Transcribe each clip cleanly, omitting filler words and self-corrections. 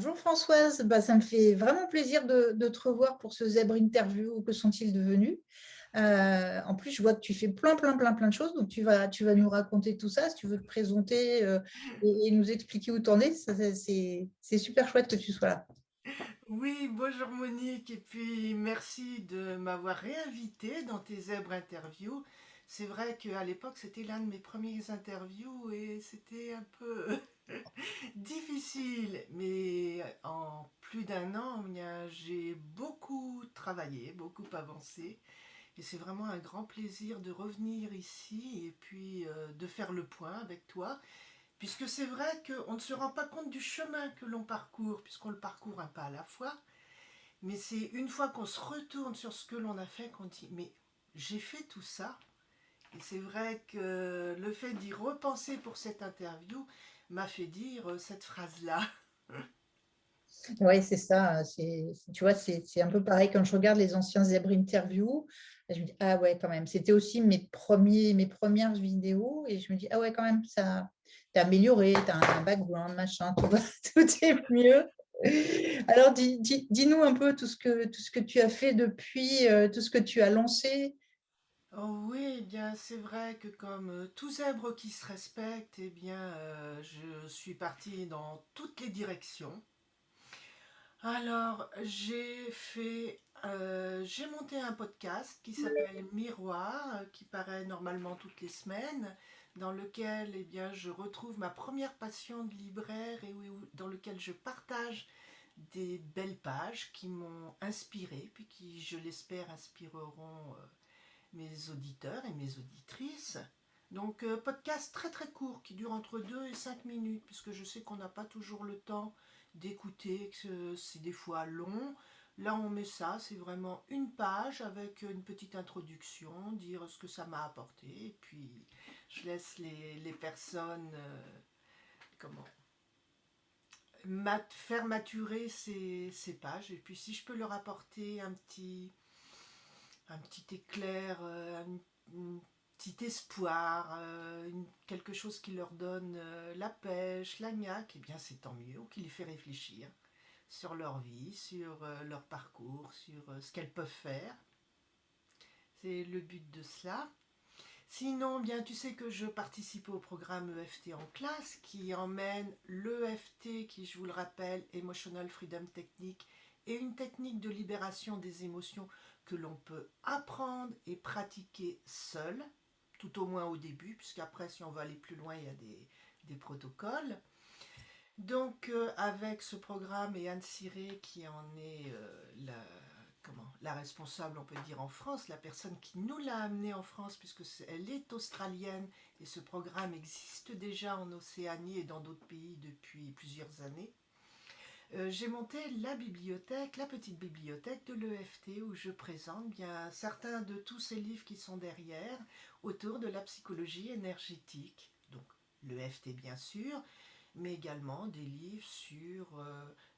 Bonjour Françoise, ça me fait vraiment plaisir de te revoir pour ce zèbre interview. Que sont-ils devenus? En plus, je vois que tu fais plein de choses, donc tu vas nous raconter tout ça, si tu veux te présenter et nous expliquer où tu en es. C'est super chouette que tu sois là. Oui, bonjour Monique, et puis merci de m'avoir réinvité dans tes zèbres interviews. C'est vrai qu'à l'époque, c'était l'un de mes premiers interviews et c'était un peu difficile, mais en plus d'un an, j'ai beaucoup travaillé, beaucoup avancé, et c'est vraiment un grand plaisir de revenir ici et puis de faire le point avec toi. Puisque c'est vrai qu'on ne se rend pas compte du chemin que l'on parcourt, puisqu'on le parcourt un pas à la fois, mais c'est une fois qu'on se retourne sur ce que l'on a fait qu'on dit mais j'ai fait tout ça. Et c'est vrai que le fait d'y repenser pour cette interview m'a fait dire cette phrase-là. Oui, c'est ça. Tu vois, c'est un peu pareil quand je regarde les anciens zèbres interviews. Je me dis, ah ouais, quand même. C'était aussi mes premières vidéos. Et je me dis, ah ouais, quand même, ça, t'as amélioré, t'as un background, machin, tout, tout est mieux. Alors, dis-nous un peu tout ce que tu as fait depuis, tout ce que tu as lancé. Oh oui, eh bien c'est vrai que comme tout zèbre qui se respecte, eh bien je suis partie dans toutes les directions. Alors, j'ai monté un podcast qui s'appelle Miroir, qui paraît normalement toutes les semaines, dans lequel, eh bien, je retrouve ma première passion de libraire et dans lequel je partage des belles pages qui m'ont inspiré, puis qui, je l'espère, inspireront mes auditeurs et mes auditrices. Donc, podcast très très court qui dure entre 2 et 5 minutes, puisque je sais qu'on n'a pas toujours le temps d'écouter, que c'est des fois long. Là, on met ça, c'est vraiment une page avec une petite introduction, dire ce que ça m'a apporté, et puis je laisse les personnes comment, faire maturer ces pages, et puis si je peux leur apporter un petit éclair, un petit espoir, quelque chose qui leur donne la pêche, la niaque, eh bien c'est tant mieux, ou qui les fait réfléchir sur leur vie, sur leur parcours, sur ce qu'elles peuvent faire. C'est le but de cela. Sinon, bien, tu sais que je participe au programme EFT en classe qui emmène l'EFT qui, je vous le rappelle, Emotional Freedom Technique, est une technique de libération des émotions que l'on peut apprendre et pratiquer seul, tout au moins au début, puisqu'après, si on veut aller plus loin, il y a des protocoles. Donc, avec ce programme et Anne Ciré qui en est la responsable, on peut dire, en France, la personne qui nous l'a amenée en France, puisque elle est australienne et ce programme existe déjà en Océanie et dans d'autres pays depuis plusieurs années. J'ai monté la bibliothèque, la petite bibliothèque de l'EFT où je présente bien certains de tous ces livres qui sont derrière autour de la psychologie énergétique. Donc l'EFT bien sûr, mais également des livres sur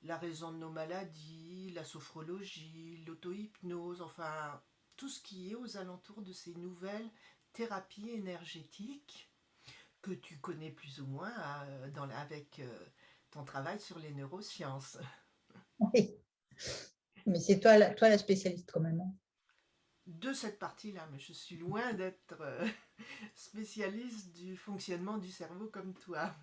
la raison de nos maladies, la sophrologie, l'auto-hypnose, enfin tout ce qui est aux alentours de ces nouvelles thérapies énergétiques que tu connais plus ou moins avec ton travail sur les neurosciences. Oui. Mais c'est toi la spécialiste quand même, hein. De cette partie-là, mais je suis loin d'être spécialiste du fonctionnement du cerveau comme toi.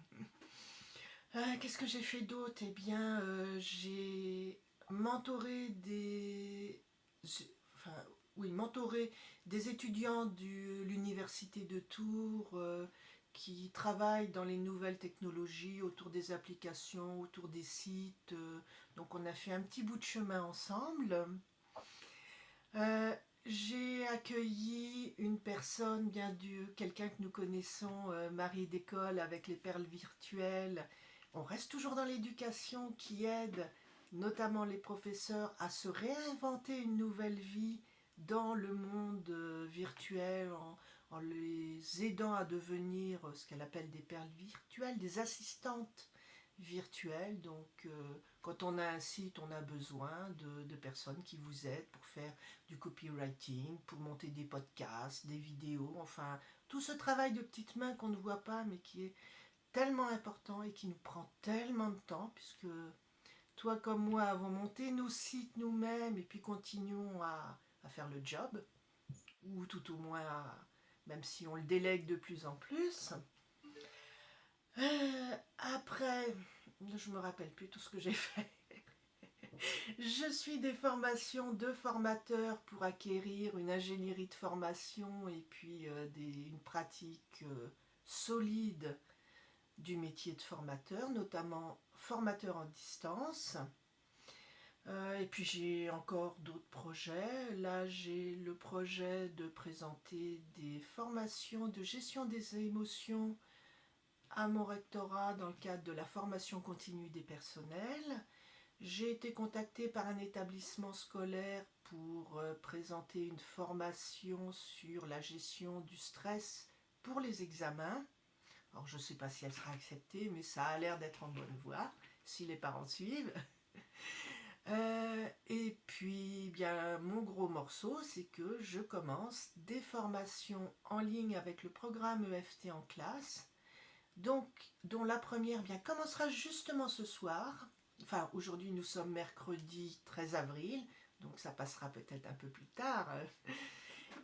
Qu'est-ce que j'ai fait d'autre? Eh bien, j'ai mentoré enfin, oui, mentoré des étudiants de l'université de Tours qui travaillent dans les nouvelles technologies, autour des applications, autour des sites. Donc, on a fait un petit bout de chemin ensemble. Euh, j'ai accueilli une personne, quelqu'un que nous connaissons, Marie d'école avec les perles virtuelles. On reste toujours dans l'éducation qui aide notamment les professeurs à se réinventer une nouvelle vie dans le monde virtuel en les aidant à devenir ce qu'elle appelle des perles virtuelles, des assistantes virtuelles. Donc quand on a un site, on a besoin de personnes qui vous aident pour faire du copywriting, pour monter des podcasts, des vidéos, enfin tout ce travail de petites mains qu'on ne voit pas mais qui est tellement important et qui nous prend tellement de temps puisque toi comme moi, avons monté nos sites nous-mêmes et puis continuons à faire le job, ou tout au moins, même si on le délègue de plus en plus. Après, je me rappelle plus tout ce que j'ai fait. Je suis des formations de formateurs pour acquérir une ingénierie de formation et puis une pratique solide du métier de formateur, notamment formateur en distance. Et puis j'ai encore d'autres projets. Là, j'ai le projet de présenter des formations de gestion des émotions à mon rectorat dans le cadre de la formation continue des personnels. J'ai été contactée par un établissement scolaire pour présenter une formation sur la gestion du stress pour les examens. Alors je ne sais pas si elle sera acceptée, mais ça a l'air d'être en bonne voie, si les parents suivent. Et puis, bien, mon gros morceau, c'est que je commence des formations en ligne avec le programme EFT en classe, donc, dont la première bien, commencera justement ce soir. Enfin, aujourd'hui, nous sommes mercredi 13 avril, donc ça passera peut-être un peu plus tard,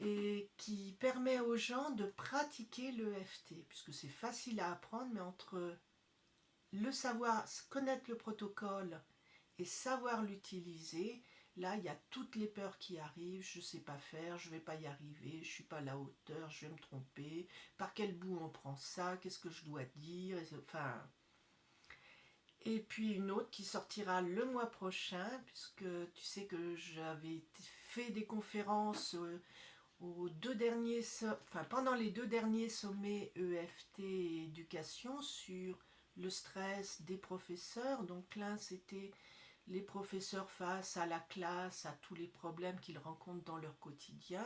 et qui permet aux gens de pratiquer l'EFT, puisque c'est facile à apprendre, mais entre le savoir, connaître le protocole et savoir l'utiliser, là, il y a toutes les peurs qui arrivent. Je ne sais pas faire, je ne vais pas y arriver, je ne suis pas à la hauteur, je vais me tromper. Par quel bout on prend ça? Qu'est-ce que je dois dire? Enfin, et puis une autre qui sortira le mois prochain, puisque tu sais que j'avais fait des conférences aux pendant les 2 derniers sommets EFT et éducation sur le stress des professeurs. Donc l'un, c'était les professeurs face à la classe, à tous les problèmes qu'ils rencontrent dans leur quotidien.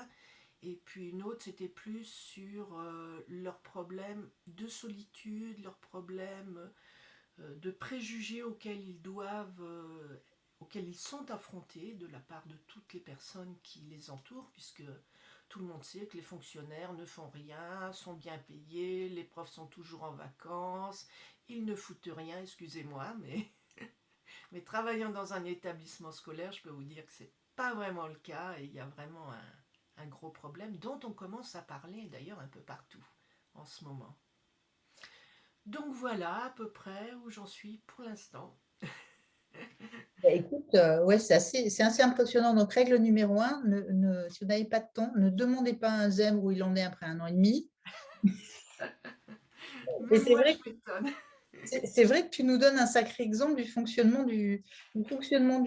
Et puis une autre, c'était plus sur leurs problèmes de solitude, leurs problèmes de préjugés auxquels ils sont affrontés de la part de toutes les personnes qui les entourent, puisque tout le monde sait que les fonctionnaires ne font rien, sont bien payés, les profs sont toujours en vacances, ils ne foutent rien, excusez-moi, mais travaillant dans un établissement scolaire, je peux vous dire que c'est pas vraiment le cas et il y a vraiment un gros problème dont on commence à parler d'ailleurs un peu partout en ce moment. Donc voilà à peu près où j'en suis pour l'instant. Bah, écoute, ouais, c'est assez impressionnant. Donc, règle numéro un, si vous n'avez pas de temps, ne demandez pas à un zèbre où il en est après 1 an et demi. Et Même c'est moi, vrai je m'étonne. C'est vrai que tu nous donnes un sacré exemple du fonctionnement du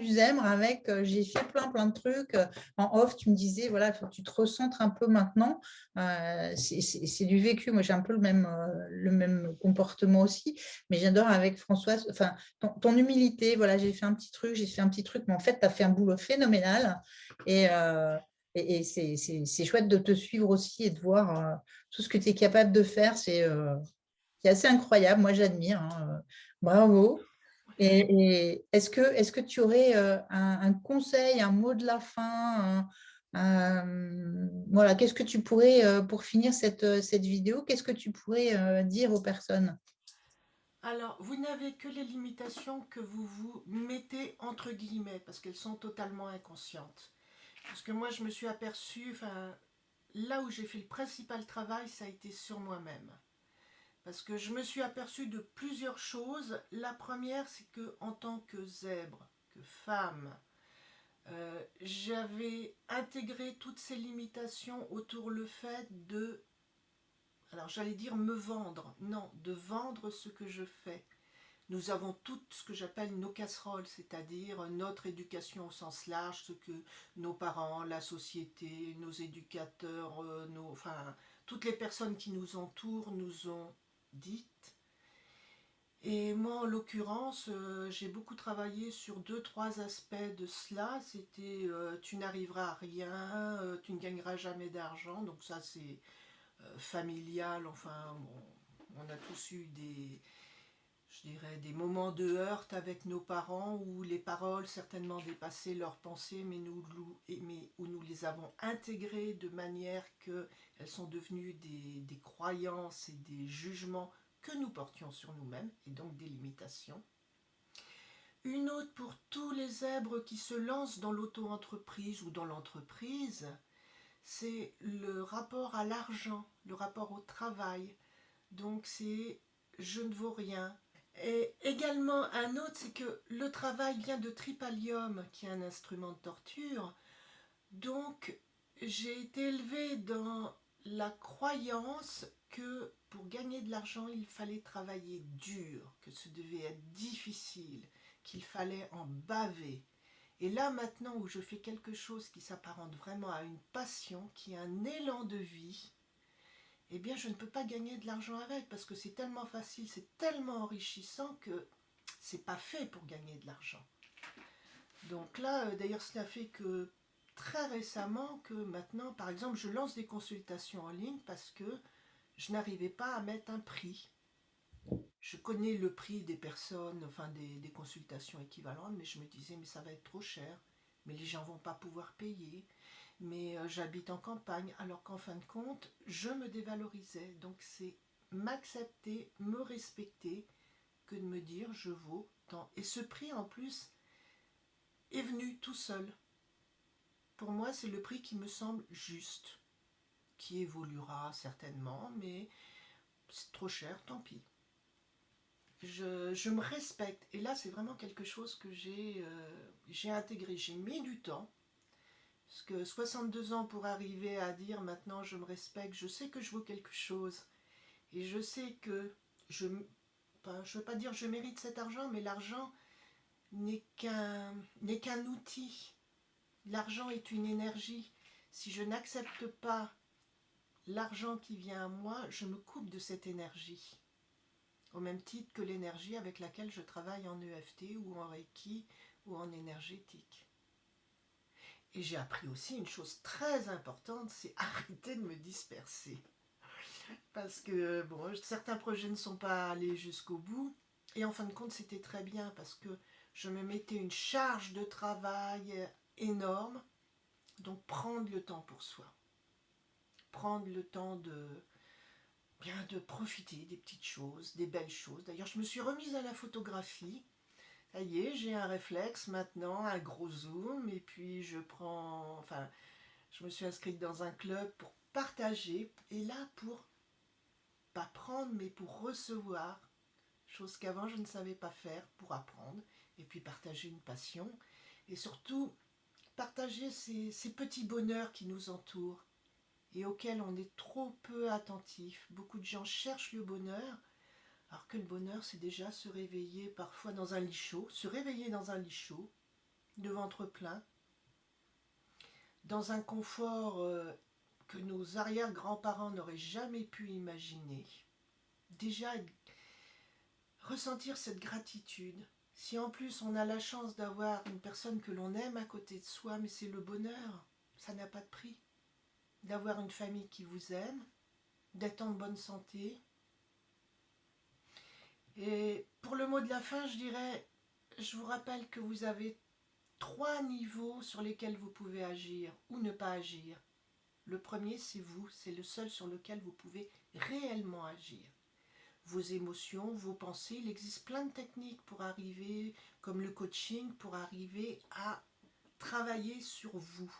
zèbre avec j'ai fait plein de trucs. En off, tu me disais, voilà, il faut que tu te recentres un peu maintenant. C'est du vécu. Moi, j'ai un peu le même comportement aussi. Mais j'adore avec Françoise, enfin, ton humilité. Voilà, j'ai fait un petit truc, mais en fait, tu as fait un boulot phénoménal. Et, et c'est chouette de te suivre aussi et de voir tout ce que tu es capable de faire. C'est assez incroyable, moi j'admire, hein. Bravo. Et est-ce que tu aurais un conseil, un mot de la fin, voilà, qu'est-ce que tu pourrais, pour finir cette vidéo, qu'est-ce que tu pourrais dire aux personnes? Alors, vous n'avez que les limitations que vous vous mettez entre guillemets, parce qu'elles sont totalement inconscientes. Parce que moi, je me suis aperçue, enfin, là où j'ai fait le principal travail, ça a été sur moi-même. Parce que je me suis aperçue de plusieurs choses. La première, c'est que en tant que zèbre, que femme, j'avais intégré toutes ces limitations autour le fait de, alors j'allais dire me vendre, non, de vendre ce que je fais. Nous avons tout ce que j'appelle nos casseroles, c'est-à-dire notre éducation au sens large, ce que nos parents, la société, nos éducateurs, enfin, toutes les personnes qui nous entourent nous ont dites. Et moi, en l'occurrence, j'ai beaucoup travaillé sur 2, 3 aspects de cela. C'était tu n'arriveras à rien, tu ne gagneras jamais d'argent. Donc ça, c'est familial. Enfin, bon, on a tous eu je dirais, des moments de heurte avec nos parents où les paroles certainement dépassaient leurs pensées, mais où nous les avons intégrées de manière qu'elles sont devenues des croyances et des jugements que nous portions sur nous-mêmes, et donc des limitations. Une autre pour tous les zèbres qui se lancent dans l'auto-entreprise ou dans l'entreprise, c'est le rapport à l'argent, le rapport au travail. Donc c'est je ne vaux rien. Et également un autre, c'est que le travail vient de tripalium, qui est un instrument de torture. Donc j'ai été élevée dans la croyance que pour gagner de l'argent, il fallait travailler dur, que ce devait être difficile, qu'il fallait en baver. Et là maintenant où je fais quelque chose qui s'apparente vraiment à une passion, qui est un élan de vie, eh bien je ne peux pas gagner de l'argent avec parce que c'est tellement facile, c'est tellement enrichissant que c'est pas fait pour gagner de l'argent. Donc là, d'ailleurs, cela fait que très récemment, que maintenant, par exemple, je lance des consultations en ligne parce que je n'arrivais pas à mettre un prix. Je connais le prix des personnes, enfin des consultations équivalentes, mais je me disais, mais ça va être trop cher, mais les gens vont pas pouvoir payer, mais j'habite en campagne, alors qu'en fin de compte, je me dévalorisais. Donc c'est m'accepter, me respecter, que de me dire, je vaux tant. Et ce prix, en plus, est venu tout seul. Pour moi, c'est le prix qui me semble juste, qui évoluera certainement, mais c'est trop cher, tant pis. Je me respecte, et là c'est vraiment quelque chose que j'ai intégré, j'ai mis du temps, parce que 62 ans pour arriver à dire maintenant je me respecte, je sais que je vaux quelque chose, et je sais que je ne veux pas dire je mérite cet argent, mais l'argent n'est qu'un outil, l'argent est une énergie. Si je n'accepte pas l'argent qui vient à moi, je me coupe de cette énergie. Au même titre que l'énergie avec laquelle je travaille en EFT ou en Reiki ou en énergétique. Et j'ai appris aussi une chose très importante, c'est arrêter de me disperser. Parce que bon, certains projets ne sont pas allés jusqu'au bout. Et en fin de compte, c'était très bien parce que je me mettais une charge de travail énorme. Donc prendre le temps pour soi. Prendre le temps de profiter des petites choses, des belles choses. D'ailleurs, je me suis remise à la photographie. Ça y est, j'ai un réflexe maintenant, un gros zoom, et puis je me suis inscrite dans un club pour partager, et là pour pas prendre, mais pour recevoir, chose qu'avant je ne savais pas faire, pour apprendre, et puis partager une passion, et surtout partager ces petits bonheurs qui nous entourent, et auxquels on est trop peu attentif. Beaucoup de gens cherchent le bonheur, alors que le bonheur, c'est déjà se réveiller parfois dans un lit chaud, se réveiller dans un lit chaud, de ventre plein, dans un confort que nos arrière-grands-parents n'auraient jamais pu imaginer. Déjà, ressentir cette gratitude. Si en plus on a la chance d'avoir une personne que l'on aime à côté de soi, mais c'est le bonheur, ça n'a pas de prix. D'avoir une famille qui vous aime, d'être en bonne santé. Et pour le mot de la fin, je dirais, je vous rappelle que vous avez 3 niveaux sur lesquels vous pouvez agir ou ne pas agir. Le premier, c'est vous, c'est le seul sur lequel vous pouvez réellement agir. Vos émotions, vos pensées, il existe plein de techniques pour arriver, comme le coaching, pour arriver à travailler sur vous,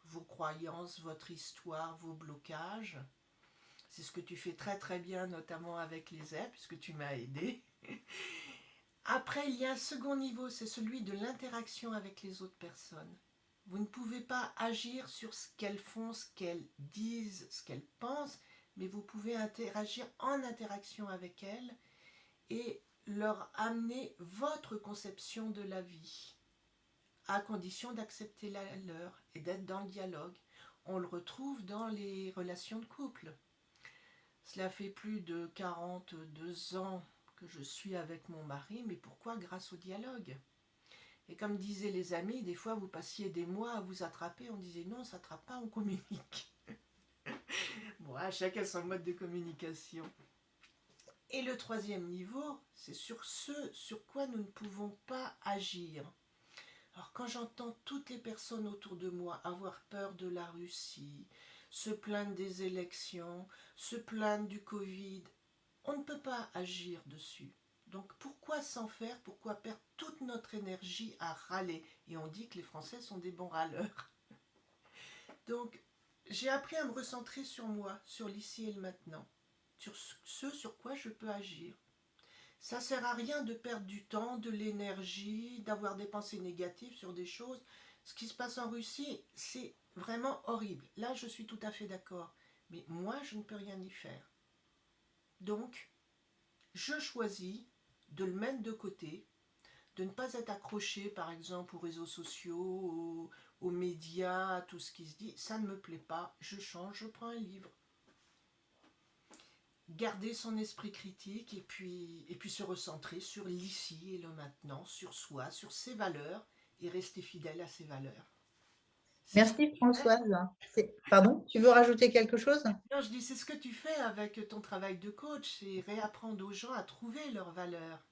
vos croyances, votre histoire, vos blocages. C'est ce que tu fais très très bien, notamment avec les aides, puisque tu m'as aidé. Après, il y a un second niveau, c'est celui de l'interaction avec les autres personnes. Vous ne pouvez pas agir sur ce qu'elles font, ce qu'elles disent, ce qu'elles pensent, mais vous pouvez interagir en interaction avec elles et leur amener votre conception de la vie, à condition d'accepter la leur et d'être dans le dialogue. On le retrouve dans les relations de couple. Cela fait plus de 42 ans que je suis avec mon mari, mais pourquoi? Grâce au dialogue. Et comme disaient les amis, des fois vous passiez des mois à vous attraper, on disait non, on ne s'attrape pas, on communique. Bon, chacun son mode de communication. Et le troisième niveau, c'est sur ce sur quoi nous ne pouvons pas agir. Alors quand j'entends toutes les personnes autour de moi avoir peur de la Russie, se plaindre des élections, se plaindre du Covid, on ne peut pas agir dessus. Donc pourquoi s'en faire? Pourquoi perdre toute notre énergie à râler? Et on dit que les Français sont des bons râleurs. Donc j'ai appris à me recentrer sur moi, sur l'ici et le maintenant, sur ce sur quoi je peux agir. Ça sert à rien de perdre du temps, de l'énergie, d'avoir des pensées négatives sur des choses. Ce qui se passe en Russie, c'est vraiment horrible. Là, je suis tout à fait d'accord. Mais moi, je ne peux rien y faire. Donc, je choisis de le mettre de côté, de ne pas être accroché, par exemple, aux réseaux sociaux, aux médias, à tout ce qui se dit. Ça ne me plaît pas. Je change, je prends un livre. Garder son esprit critique et puis se recentrer sur l'ici et le maintenant, sur soi, sur ses valeurs et rester fidèle à ses valeurs. C'est ce que Merci tu fais. Françoise. Pardon, tu veux rajouter quelque chose? Non, je dis c'est ce que tu fais avec ton travail de coach, c'est réapprendre aux gens à trouver leurs valeurs.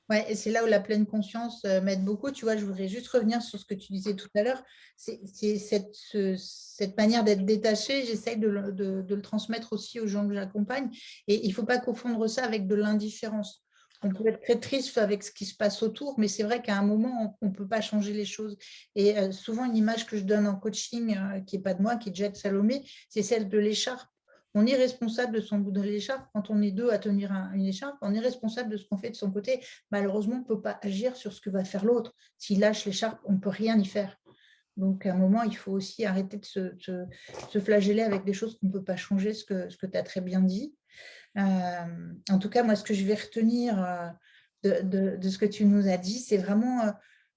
Ouais, et c'est là où la pleine conscience m'aide beaucoup. Tu vois, je voudrais juste revenir sur ce que tu disais tout à l'heure. C'est cette manière d'être détaché, j'essaye de le transmettre aussi aux gens que j'accompagne. Et il ne faut pas confondre ça avec de l'indifférence. Ah On non. peut être très triste avec ce qui se passe autour, mais c'est vrai qu'à un moment, on ne peut pas changer les choses. Et souvent, une image que je donne en coaching, qui n'est pas de moi, qui est de Jacques Salomé, c'est celle de l'écharpe. On est responsable de son bout de l'écharpe. Quand on est deux à tenir une écharpe, on est responsable de ce qu'on fait de son côté. Malheureusement, on ne peut pas agir sur ce que va faire l'autre. S'il lâche l'écharpe, on ne peut rien y faire. Donc, à un moment, il faut aussi arrêter de se flageller avec des choses qu'on ne peut pas changer, ce que tu as très bien dit. En tout cas, moi, ce que je vais retenir de ce que tu nous as dit, c'est vraiment,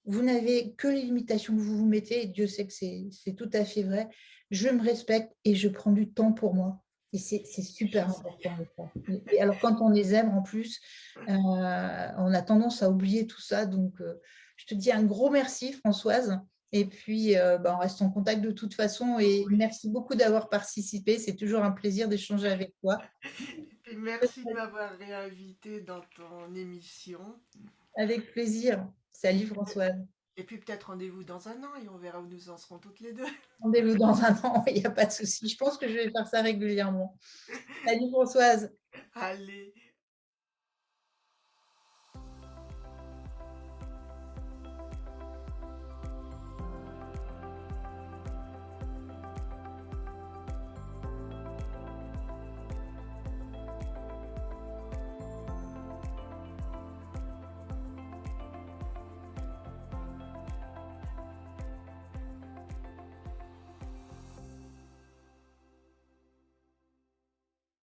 vous n'avez que les limitations que vous vous mettez, et Dieu sait que c'est tout à fait vrai. Je me respecte et je prends du temps pour moi. Et c'est super J'essaye. important de ça. Et alors, quand on les aime, en plus, on a tendance à oublier tout ça. Donc, je te dis un gros merci, Françoise. Et puis, on reste en contact de toute façon. Et Oui. merci beaucoup d'avoir participé. C'est toujours un plaisir d'échanger avec toi. Et puis merci de m'avoir réinvité dans ton émission. Avec plaisir. Salut Françoise. Et puis peut-être rendez-vous dans un an et on verra où nous en serons toutes les deux. Rendez-vous dans un an, il n'y a pas de souci. Je pense que je vais faire ça régulièrement. Salut Françoise. Allez.